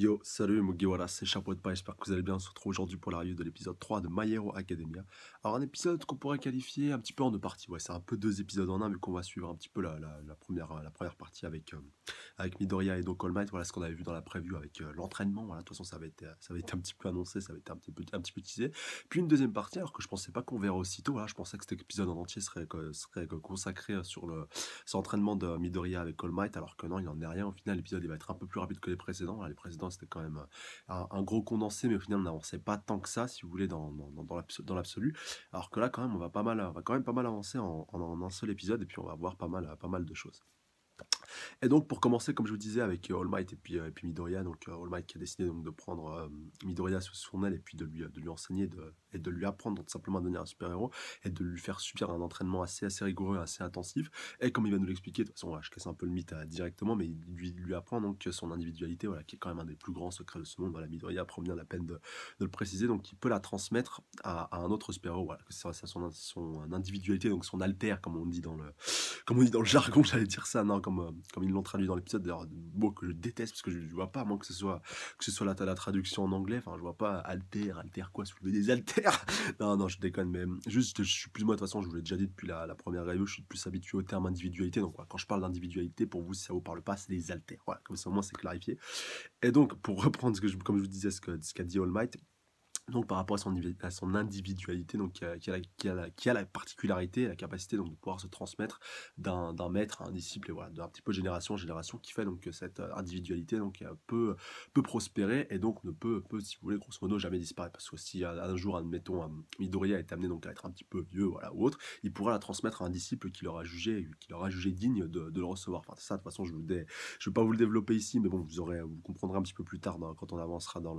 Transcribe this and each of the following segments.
Yo, salut Mugiwara, c'est Chapeau de Paille, j'espère que vous allez bien. On se retrouve aujourd'hui pour la review de l'épisode 3 de My Hero Academia. Alors un épisode qu'on pourrait qualifier un petit peu en deux parties, ouais, c'est un peu deux épisodes en un, vu qu'on va suivre un petit peu la première partie avec Midoriya et donc All Might, voilà ce qu'on avait vu dans la preview avec l'entraînement, voilà, de toute façon ça avait été un petit peu annoncé, ça avait été un petit peu teasé. Puis une deuxième partie, alors que je pensais pas qu'on verrait aussitôt, voilà, je pensais que cet épisode en entier serait consacré sur l'entraînement de Midoriya avec All Might, alors que non, il n'en est rien. Au final, l'épisode il va être un peu plus rapide que les précédents. Voilà, les précédents, c'était quand même un gros condensé, mais au final, on n'avançait pas tant que ça, si vous voulez, dans l'absolu. Alors que là, quand même, on va quand même pas mal avancer en un seul épisode, et puis on va voir pas mal de choses. Et donc, pour commencer, comme je vous disais, avec All Might et puis Midoriya, donc All Might qui a décidé donc de prendre Midoriya sous son aile et puis de lui enseigner et de lui apprendre donc, tout simplement à devenir un super-héros et de lui faire subir un entraînement assez rigoureux, assez intensif. Et comme il va nous l'expliquer, de toute façon, voilà, je casse un peu le mythe directement, mais il lui apprend donc son individualité, voilà, qui est quand même un des plus grands secrets de ce monde. Voilà, Midoriya prend bien la peine de le préciser, donc il peut la transmettre à un autre super-héros, voilà, que c'est son individualité, donc son alter, comme on dit dans le jargon, j'allais dire ça, non, comme ils l'ont traduit dans l'épisode, d'ailleurs, mot que je déteste parce que je vois pas, moi, que ce soit la traduction en anglais, enfin, je vois pas alter quoi, soulever des haltères. Non, non, je déconne, mais juste, je suis plus, moi, de toute façon, je vous l'ai déjà dit depuis la première review, je suis plus habitué au terme individualité, donc voilà, quand je parle d'individualité, pour vous, si ça vous parle pas, c'est les haltères, voilà, comme ça, au moins, c'est clarifié. Et donc, pour reprendre comme je vous disais, ce qu'a dit All Might, donc par rapport à son individualité, donc qui a la particularité, la capacité donc de pouvoir se transmettre d'un maître à un disciple, et voilà, d'un petit peu génération en génération, qui fait donc que cette individualité donc peut prospérer et donc ne peut, si vous voulez, grosso modo, jamais disparaître. Parce que si un jour, admettons, Midoriya est amené donc à être un petit peu vieux, voilà, ou autre, il pourra la transmettre à un disciple qui l'aura jugé digne de le recevoir. Enfin, ça, de toute façon, je ne vais pas vous le développer ici, mais bon, vous comprendrez un petit peu plus tard quand on avancera dans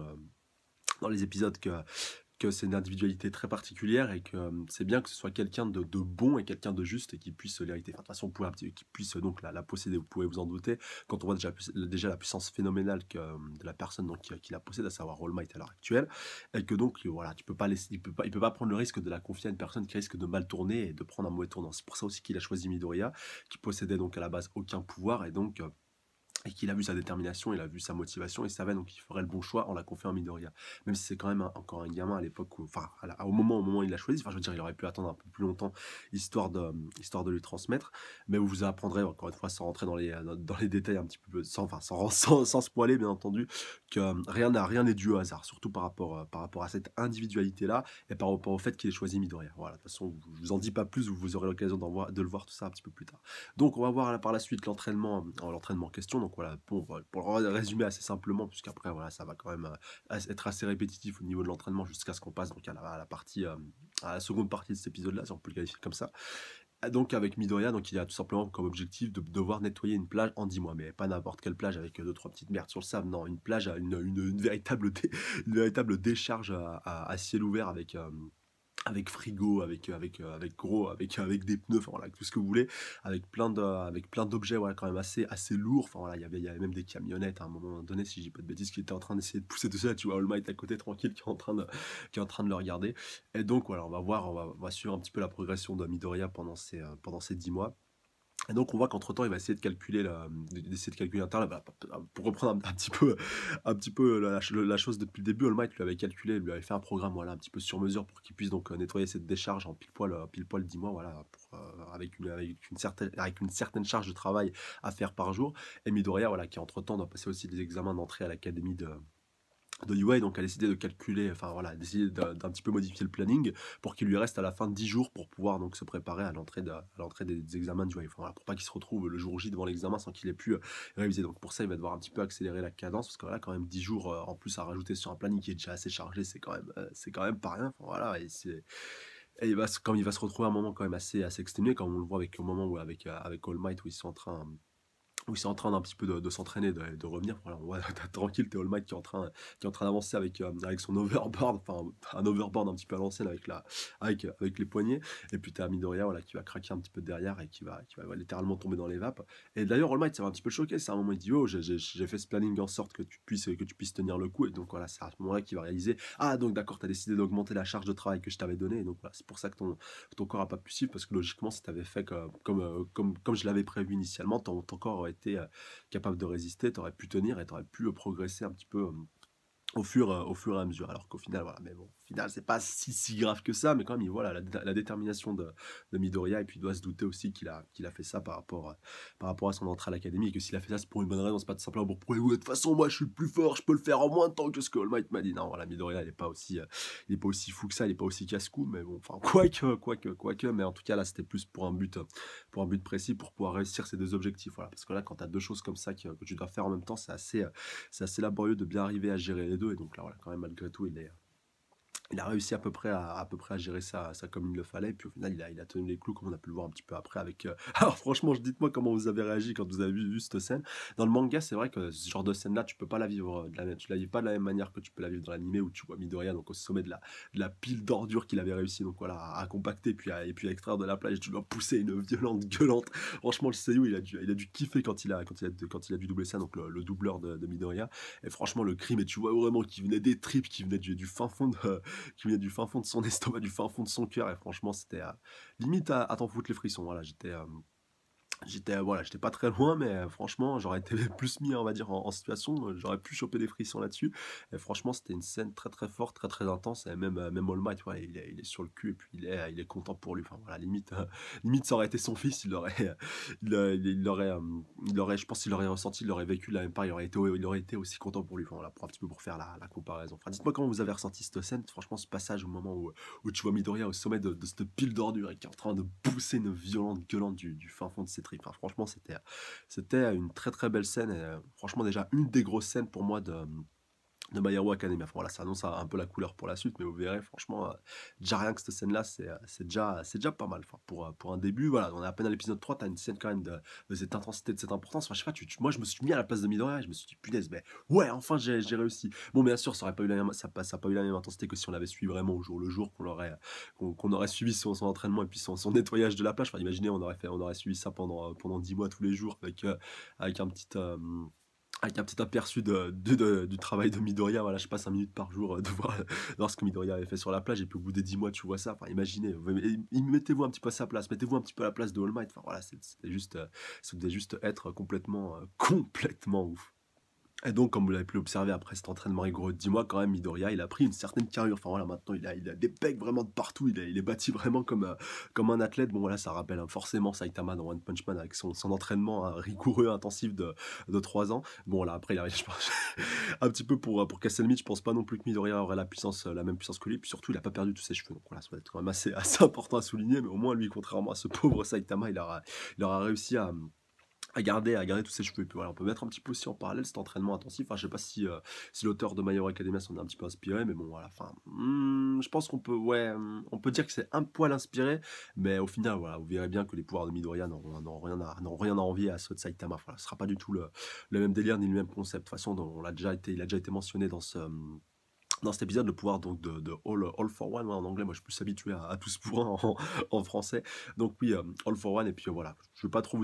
les épisodes que c'est une individualité très particulière et que c'est bien que ce soit quelqu'un de bon et quelqu'un de juste et qui puisse l'hériter. Enfin, de toute façon, qui puisse donc la posséder, vous pouvez vous en douter, quand on voit déjà la puissance phénoménale de la personne donc, qui la possède, à savoir All Might à l'heure actuelle, et que donc, voilà, tu peux pas laisser, il peut pas prendre le risque de la confier à une personne qui risque de mal tourner et de prendre un mauvais tournant. C'est pour ça aussi qu'il a choisi Midoriya, qui possédait donc à la base aucun pouvoir, et qu'il a vu sa détermination, il a vu sa motivation, il savait donc qu'il ferait le bon choix en la confiant à Midoriya. Même si c'est quand même encore un gamin à l'époque, enfin, au moment où il l'a choisi, enfin, je veux dire, il aurait pu attendre un peu plus longtemps, histoire de lui transmettre, mais vous apprendrez, encore une fois, sans rentrer dans les détails un petit peu, sans spoiler, bien entendu, que rien n'est dû au hasard, surtout par rapport à cette individualité-là, et par rapport au fait qu'il ait choisi Midoriya. Voilà, de toute façon, je vous en dis pas plus, vous aurez l'occasion de le voir tout ça un petit peu plus tard. Donc on va voir là, par la suite l'entraînement en question. Donc voilà, pour le résumer assez simplement, puisqu'après voilà, ça va quand même être assez répétitif au niveau de l'entraînement jusqu'à ce qu'on passe donc à la seconde partie de cet épisode-là, si on peut le qualifier comme ça. Donc avec Midoriya, donc il a tout simplement comme objectif de devoir nettoyer une plage en 10 mois, mais pas n'importe quelle plage avec deux trois petites merdes sur le sable, non, une plage à une véritable décharge à ciel ouvert avec frigo, avec des pneus, enfin voilà, tout ce que vous voulez, avec plein d'objets, voilà, quand même assez lourds. Enfin voilà, il y avait même des camionnettes à un moment donné, si je dis pas de bêtises, qui étaient en train d'essayer de pousser tout ça. Tu vois All Might à côté tranquille qui est en train de le regarder. Et donc voilà, on va suivre un petit peu la progression de Midoriya pendant ces 10 mois. Et donc on voit qu'entre-temps, il va d'essayer de calculer un temps. Pour reprendre un petit peu la chose depuis le début, All Might lui avait fait un programme, voilà, un petit peu sur mesure pour qu'il puisse donc nettoyer cette décharge en pile poil 10 mois, voilà, avec une certaine charge de travail à faire par jour. Et Midoriya, voilà, qui entre-temps doit passer aussi des examens d'entrée à l'académie de UA, donc a décidé de calculer, enfin voilà, d'essayer d'un petit peu modifier le planning pour qu'il lui reste à la fin 10 jours pour pouvoir donc se préparer à l'entrée des examens de UA. Enfin, voilà, pour pas qu'il se retrouve le jour J devant l'examen sans qu'il ait pu réviser. Donc pour ça, il va devoir un petit peu accélérer la cadence parce que voilà, quand même 10 jours en plus à rajouter sur un planning qui est déjà assez chargé, c'est quand même pas rien. Enfin, voilà, et comme il va se retrouver à un moment quand même assez exténué, comme on le voit au moment où avec All Might où ils sont en train d'un petit peu de s'entraîner, de revenir. Voilà, on voit, tranquille, t'es All Might qui est en train d'avancer avec son overboard, enfin un overboard un petit peu à l'ancienne avec les poignets. Et puis t'as Midoriya, voilà, qui va craquer un petit peu derrière et qui va littéralement tomber dans les vapes. Et d'ailleurs, All Might, ça va un petit peu le choquer. C'est un moment, il dit: oh, j'ai fait ce planning en sorte que tu puisses tenir le coup. Et donc voilà, c'est à ce moment-là qu'il va réaliser: ah, donc d'accord, t'as décidé d'augmenter la charge de travail que je t'avais donnée. Et donc voilà, c'est pour ça que ton corps a pas pu suivre, parce que logiquement, si t'avais fait comme je l'avais prévu initialement, ton corps aurait été capable de résister, tu aurais pu tenir et tu aurais pu progresser un petit peu au fur et à mesure. Alors qu'au final, voilà, mais bon, au final, c'est pas si grave que ça, mais quand même, il voilà la détermination de Midoriya, et puis il doit se douter aussi qu'il a fait ça par rapport à son entrée à l'académie, et que s'il a fait ça, c'est pour une bonne raison, c'est pas tout simplement pour prouver: «Ouais, de toute façon, moi, je suis le plus fort, je peux le faire en moins de temps que ce que All Might m'a dit». Non, voilà, Midoriya, il est pas aussi fou que ça, il est pas aussi casse-cou, mais bon, enfin, quoique, mais en tout cas, là, c'était plus pour un but précis, pour pouvoir réussir ces 2 objectifs, voilà. Parce que là, quand tu as 2 choses comme ça que tu dois faire en même temps, c'est assez laborieux de bien arriver à gérer les 2, et donc là, voilà, quand même, malgré tout, il a réussi à peu près à gérer ça comme il le fallait. Et puis au final, il a tenu les clous, comme on a pu le voir un petit peu après avec. Alors franchement, dites-moi comment vous avez réagi quand vous avez vu cette scène. Dans le manga, c'est vrai que ce genre de scène-là, tu peux pas la vivre tu la vis pas de la même manière que tu peux la vivre dans l'animé, où tu vois Midoriya donc au sommet de la pile d'ordures qu'il avait réussi donc voilà à compacter, et puis à extraire de la plage. Et tu dois pousser une violente gueulante. Franchement, le Seiyu, il a dû kiffer quand il a dû doubler ça, donc le doubleur de Midoriya. Et franchement, le cri, mais tu vois vraiment qu'il venait des tripes, qu'il venait du fin fond qui venait du fin fond de son estomac, du fin fond de son cœur, et franchement, c'était limite à t'en foutre les frissons. Voilà, j'étais pas très loin, mais franchement, j'aurais été plus mis, on va dire, en situation, j'aurais pu choper des frissons là-dessus. Et franchement, c'était une scène très très forte, très très intense. Et même All Might, ouais, il est sur le cul, et puis il est content pour lui. Enfin voilà, limite ça aurait été son fils, il aurait, je pense qu'il aurait ressenti, il aurait vécu la même part, il aurait été aussi content pour lui. Enfin voilà, pour un petit peu pour faire la comparaison. Enfin, dites-moi comment vous avez ressenti cette scène. Franchement, ce passage au moment où tu vois Midoriya au sommet de cette pile d'ordures, et qui est en train de pousser une violente gueulante du fin fond de ses tripes. Enfin, franchement, c'était une très très belle scène, et franchement, déjà une des grosses scènes pour moi de My Hero Academia. Enfin, voilà, ça annonce un peu la couleur pour la suite, mais vous verrez, franchement, déjà rien que cette scène-là, c'est déjà pas mal. Enfin, pour un début, voilà, on est à peine à l'épisode 3, t'as une scène quand même de cette intensité, de cette importance. Enfin, je sais pas, moi, je me suis mis à la place de Midoriya, et je me suis dit, punaise, mais ouais, enfin, j'ai réussi. Bon, bien sûr, ça aurait pas eu ça a pas eu la même intensité que si on l'avait suivi vraiment au jour le jour, qu'on aurait suivi son entraînement, et puis son nettoyage de la plage. Enfin, imaginez, on aurait suivi ça pendant 10 mois tous les jours, avec avec un petit aperçu du travail de Midoriya. Voilà, je passe 5 minutes par jour de voir ce que Midoriya avait fait sur la plage, et puis au bout des 10 mois, tu vois ça. Enfin, imaginez, mettez-vous un petit peu à sa place, mettez-vous un petit peu à la place de All Might. Enfin, voilà, ça devait juste être complètement ouf. Et donc, comme vous l'avez pu l'observer après cet entraînement rigoureux de 10 mois, quand même, Midoriya, il a pris une certaine carrure. Enfin voilà, maintenant, il a des pecs vraiment de partout. Il est bâti vraiment comme un athlète. Bon, voilà, ça rappelle forcément Saitama dans One Punch Man, avec son entraînement rigoureux, intensif de 3 ans. Bon, là, après, je pense, un petit peu pour casser le mythe, je pense pas non plus que Midoriya aurait la même puissance que lui. Puis surtout, il a pas perdu tous ses cheveux. Donc voilà, ça va être quand même assez important à souligner. Mais au moins, lui, contrairement à ce pauvre Saitama, il aura réussi à garder tous ses cheveux. Et puis voilà, on peut mettre un petit peu aussi en parallèle cet entraînement intensif. Enfin, je sais pas si l'auteur de My Hero Academia s'en est un petit peu inspiré, mais bon, voilà. Enfin, je pense on peut dire que c'est un poil inspiré, mais au final, voilà, vous verrez bien que les pouvoirs de Midoriya n'ont rien à envier à ceux de Saitama. Voilà, ce sera pas du tout le même délire ni le même concept. De toute façon, il a déjà été mentionné dans cet épisode, le pouvoir donc de all for One, ouais, en anglais. Moi je suis plus habitué à tous pour un en français. Donc oui, All for One. Et puis voilà, je veux pas trop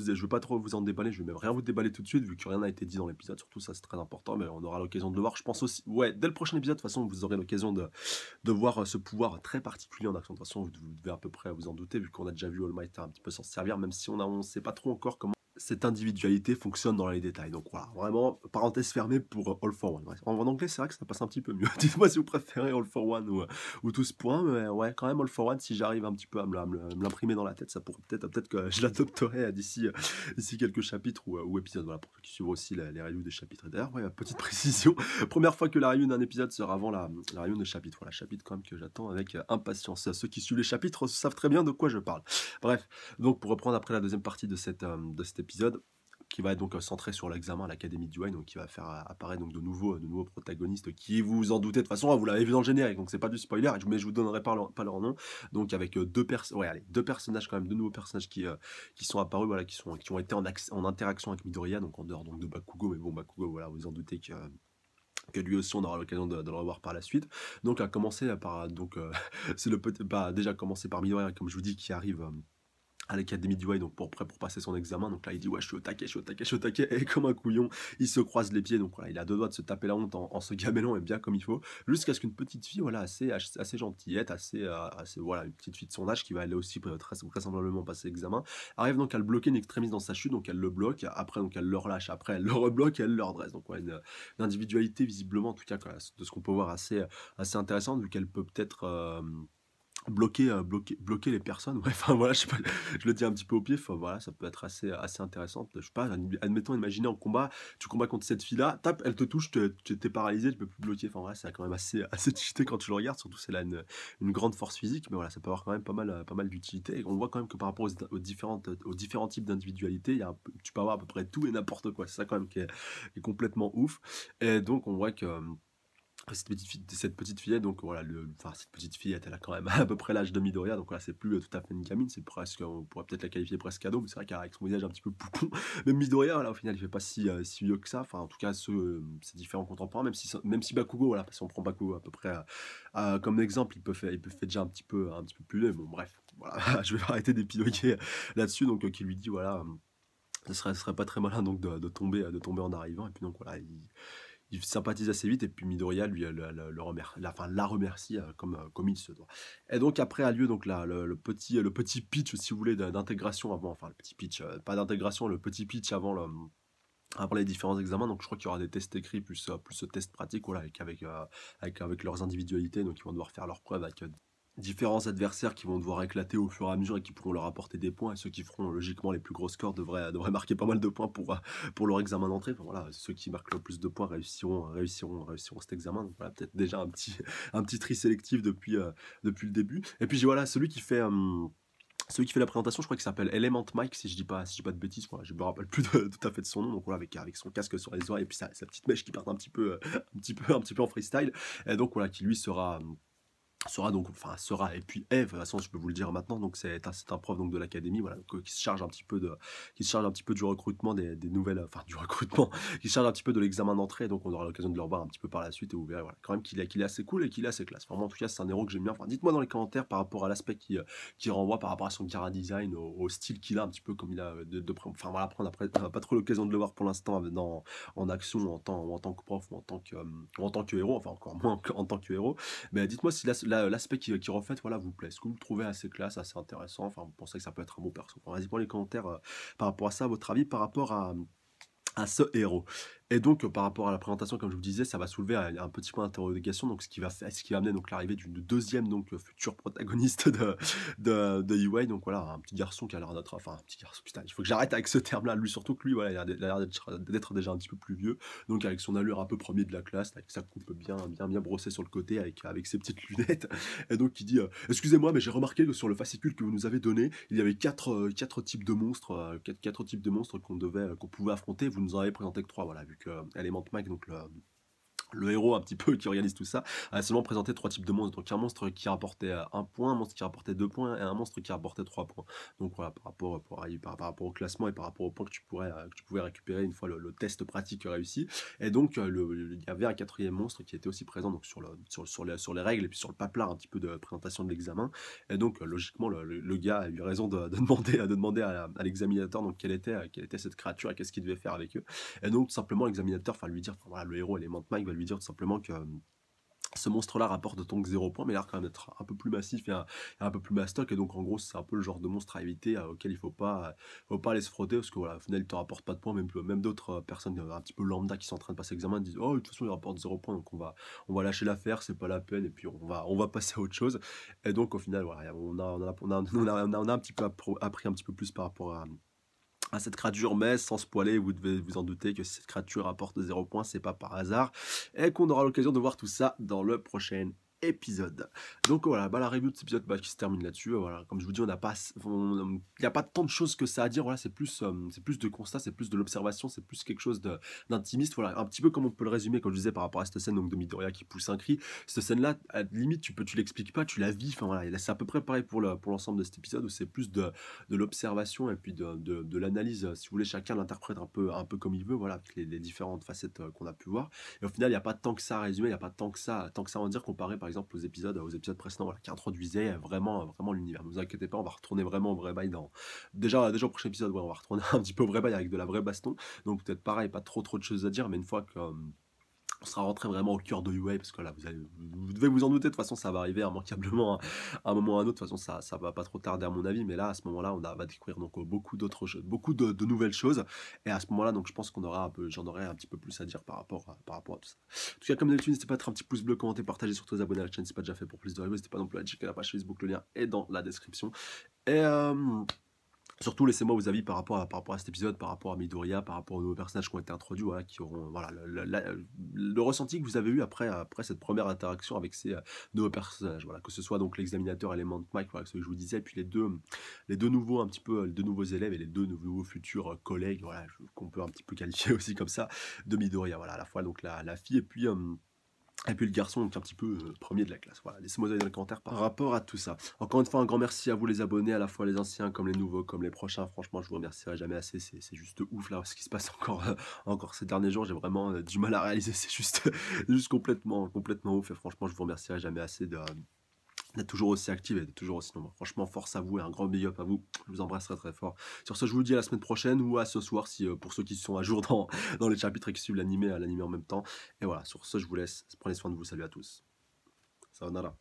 vous en déballer, je vais même rien vous déballer tout de suite, vu que rien n'a été dit dans l'épisode. Surtout ça, c'est très important, mais on aura l'occasion de le voir, je pense aussi. Ouais, dès le prochain épisode, de toute façon, vous aurez l'occasion de voir ce pouvoir très particulier en action. De toute façon, vous devez à peu près vous en douter, vu qu'on a déjà vu All Might un petit peu s'en servir, même si on sait pas trop encore comment cette individualité fonctionne dans les détails. Donc voilà, vraiment, parenthèse fermée pour All for One. Ouais. En anglais, c'est vrai que ça passe un petit peu mieux. Dites-moi si vous préférez All for One ou tous pour un, mais ouais, quand même All for One, si j'arrive un petit peu à me l'imprimer dans la tête, ça pourrait peut-être que je l'adopterai d'ici quelques chapitres ou épisodes. Voilà, pour ceux qui suivent aussi les reviews des chapitres. Et d'ailleurs, ouais, petite précision, première fois que la review d'un épisode sera avant la review de chapitre. Voilà, chapitre quand même que j'attends avec impatience. Ceux qui suivent les chapitres savent très bien de quoi je parle. Bref, donc pour reprendre après la deuxième partie de cet épisode, qui va être donc centré sur l'examen à l'Académie du Wayne, donc qui va faire apparaître donc de nouveaux protagonistes qui, vous en doutez, de toute façon, vous l'avez vu dans le générique, donc c'est pas du spoiler, mais je vous donnerai pas leur nom. Donc avec deux personnages quand même, deux nouveaux personnages qui sont apparus, voilà, qui ont été en interaction avec Midoriya, donc en dehors donc de Bakugo, mais bon, Bakugo, voilà, vous en doutez que lui aussi on aura l'occasion de le revoir par la suite. Donc à commencer par c'est déjà commencer par Midoriya, comme je vous dis, qui arrive à l'académie du donc prêt pour passer son examen. Donc là, il dit: «Ouais, je suis au taquet, je suis au taquet, je suis au taquet» et comme un couillon, il se croise les pieds. Donc voilà, il a 2 doigts de se taper la honte en se gamelant et bien comme il faut. Jusqu'à ce qu'une petite fille, voilà, assez gentillette, assez voilà, une petite fille de son âge qui va elle aussi très vraisemblablement passer l'examen, arrive donc à le bloquer in extremis dans sa chute. Donc elle le bloque, après donc elle le relâche, après elle le rebloque et elle le redresse. Donc ouais, une individualité visiblement, en tout cas, quoi, de ce qu'on peut voir assez intéressante vu qu'elle peut peut-être, bloquer les personnes, ouais, enfin voilà, je sais pas, je le dis un petit peu au pif, voilà, ça peut être assez intéressant. Je sais pas, admettons, imaginez en combat, tu combats contre cette fille-là, tape, elle te touche, tu paralysé, tu peux plus bloquer. Enfin voilà, c'est quand même assez cheaté quand tu le regardes, surtout c'est là une grande force physique, mais voilà, ça peut avoir quand même pas mal d'utilité. Et on voit quand même que par rapport aux différents types d'individualité, il y a tu peux avoir à peu près tout et n'importe quoi. C'est ça quand même qui est complètement ouf. Et donc on voit que cette petite fillette, donc voilà, enfin cette petite fillette, elle a quand même à peu près l'âge de Midoriya, donc voilà, c'est plus tout à fait une gamine, c'est presque, on pourrait peut-être la qualifier presque ado, mais c'est vrai qu'avec son visage un petit peu poupon, même Midoriya, voilà, au final, il fait pas si vieux que ça, enfin en tout cas, ces différents contemporains, même si Bakugo, voilà, si on prend Bakugo à peu près comme exemple, il peut faire déjà un petit peu plus vieux, bon bref, voilà, je vais arrêter d'épiloguer là-dessus, donc qui lui dit, voilà, ce serait pas très malin donc de tomber en arrivant, et puis donc voilà, il sympathise assez vite et puis Midoriya lui la remercie comme il se doit. Et donc après a lieu donc le petit pitch si vous voulez d'intégration avant, enfin le petit pitch, pas d'intégration, le petit pitch avant les différents examens. Donc je crois qu'il y aura des tests écrits plus ce test pratique, voilà, avec leurs individualités, donc ils vont devoir faire leurs preuves avec différents adversaires qui vont devoir éclater au fur et à mesure et qui pourront leur apporter des points, et ceux qui feront logiquement les plus gros scores devraient marquer pas mal de points pour leur examen d'entrée. Enfin, voilà, ceux qui marquent le plus de points réussiront cet examen. Donc voilà, peut-être déjà un petit tri sélectif depuis le début. Et puis voilà, celui qui fait la présentation, je crois qu'il s'appelle Element Mike, si je dis pas de bêtises, voilà, je me rappelle plus tout à fait de son nom. Donc voilà, avec son casque sur les oreilles et puis sa petite mèche qui part un petit peu, un petit peu en freestyle. Et donc voilà, qui lui sera et puis est, de toute façon je peux vous le dire maintenant, donc c'est un prof donc de l'académie, voilà, donc, qui se charge un petit peu du recrutement des nouvelles, enfin du recrutement, qui se charge un petit peu de l'examen d'entrée. Donc on aura l'occasion de le revoir un petit peu par la suite et vous verrez, voilà, quand même qu'il est assez cool et qu'il est assez classe. Vraiment, en tout cas, c'est un héros que j'aime bien. Enfin, dites-moi dans les commentaires par rapport à l'aspect qui renvoie, par rapport à son chara design, au style qu'il a, un petit peu comme il a enfin voilà, après on n'a pas trop l'occasion de le voir pour l'instant en action, ou en tant que prof, ou en tant que héros, enfin encore moins en tant que héros. Mais dites-moi si l'aspect qui reflète, voilà, vous plaît. Est-ce que vous le trouvez assez classe, assez intéressant? Enfin, vous pensez que ça peut être un bon perso? Enfin, vas-y, pour les commentaires par rapport à ça, votre avis par rapport à ce héros. Et donc, par rapport à la présentation, comme je vous disais, ça va soulever un petit point d'interrogation, donc ce qui va amener donc l'arrivée d'une deuxième donc future protagoniste de UA. Donc voilà, un petit garçon qui a l'air d'être, enfin un petit garçon, putain, il faut que j'arrête avec ce terme-là. Lui, surtout que lui, voilà, il a l'air d'être déjà un petit peu plus vieux, donc avec son allure un peu premier de la classe, avec sa coupe bien brossée sur le côté, avec ses petites lunettes. Et donc il dit, excusez-moi, mais j'ai remarqué que sur le fascicule que vous nous avez donné, il y avait quatre types de monstres, quatre types de monstres qu'on pouvait affronter. Vous nous en avez présenté que trois, voilà, vu que Element Mike, donc le héros un petit peu qui organise tout ça, a seulement présenté trois types de monstres. Donc un monstre qui rapportait 1 point, un monstre qui rapportait 2 points et un monstre qui rapportait 3 points. Donc voilà, par rapport au classement et par rapport aux points que tu pouvais récupérer une fois le test pratique réussi. Et donc il y avait un quatrième monstre qui était aussi présent donc sur les règles et puis sur le paplard un petit peu de présentation de l'examen. Et donc logiquement le gars a eu raison de demander à l'examinateur donc quelle était cette créature et qu'est-ce qu'il devait faire avec eux. Et donc tout simplement l'examinateur, enfin lui dire, enfin, voilà, le héros Element Mike va lui dire tout simplement que ce monstre-là rapporte donc 0 points, mais il a l'air quand même d'être un peu plus massif et un peu plus mastoc. Et donc en gros, c'est un peu le genre de monstre à éviter, auquel il faut pas aller se frotter, parce que voilà, au final, il te rapporte pas de points. Même d'autres personnes un petit peu lambda qui sont en train de passer l'examen disent: oh, de toute façon, il rapporte 0 points, donc on va lâcher l'affaire, c'est pas la peine, et puis on va passer à autre chose. Et donc au final, voilà, on a un petit peu appris un petit peu plus par rapport à cette créature, mais sans spoiler, vous devez vous en douter que si cette créature apporte 0 points, c'est pas par hasard, et qu'on aura l'occasion de voir tout ça dans le prochain épisode. Donc voilà, la review de cet épisode qui se termine là-dessus. Voilà, comme je vous dis, il n'y a pas tant de choses que ça à dire. Voilà, c'est plus de constat, c'est plus de l'observation, c'est plus quelque chose d'intimiste. Voilà, un petit peu comme on peut le résumer, comme je disais par rapport à cette scène donc de Midoriya qui pousse un cri. Cette scène-là, à la limite, tu l'expliques pas, tu la vis. Enfin voilà, c'est à peu près pareil pour l'ensemble de cet épisode où c'est plus de l'observation et puis de l'analyse. Si vous voulez, chacun l'interprète un peu comme il veut. Voilà, avec les différentes facettes qu'on a pu voir. Et au final, il n'y a pas tant que ça à résumer, il n'y a pas tant que ça à en dire comparé par exemple aux épisodes précédents, voilà, qui introduisaient vraiment l'univers. Ne vous inquiétez pas, on va retourner vraiment au vrai bail déjà au prochain épisode, ouais, on va retourner un petit peu au vrai bail avec de la vraie baston. Donc peut-être pareil, pas trop de choses à dire, mais une fois que on sera rentré vraiment au cœur de UA, parce que là, vous devez vous en douter, de toute façon, ça va arriver immanquablement à un moment ou à un autre. De toute façon, ça va pas trop tarder, à mon avis. Mais là, à ce moment-là, va découvrir donc beaucoup d'autres choses, beaucoup de nouvelles choses. Et à ce moment-là, donc, je pense j'en aurai un petit peu plus à dire par rapport à tout ça. En tout cas, comme d'habitude, n'hésitez pas à mettre un petit pouce bleu, commenter, partager, surtout vous abonner à la chaîne si ce n'est pas déjà fait pour plus de reviews. N'hésitez pas non plus à checker la page Facebook, le lien est dans la description. Et surtout, laissez-moi vos avis par rapport à cet épisode, par rapport à Midoriya, par rapport aux nouveaux personnages qui ont été introduits, voilà, qui auront, voilà, le ressenti que vous avez eu après cette première interaction avec ces nouveaux personnages, voilà, que ce soit donc l'examinateur Element Mike, voilà, ce que je vous disais, et puis les deux nouveaux, un petit peu, les deux nouveaux élèves et les deux nouveaux futurs collègues, voilà, qu'on peut un petit peu qualifier aussi comme ça, de Midoriya, voilà, à la fois donc la fille et puis le garçon, donc un petit peu premier de la classe. Voilà, laissez-moi dans les commentaires par rapport à tout ça. Encore une fois, un grand merci à vous les abonnés, à la fois les anciens comme les nouveaux, comme les prochains. Franchement, je vous remercierai jamais assez. C'est juste ouf là, ce qui se passe encore ces derniers jours. J'ai vraiment du mal à réaliser. C'est juste, juste complètement ouf. Et franchement, je vous remercierai jamais assez d'être toujours aussi actif et d'être toujours aussi nombreux. Franchement, force à vous et un grand big up à vous. Je vous embrasse très fort. Sur ce, je vous dis à la semaine prochaine ou à ce soir, si pour ceux qui sont à jour dans les chapitres et qui suivent l'animé en même temps. Et voilà, sur ce, je vous laisse. Prenez soin de vous. Salut à tous. Sayonara.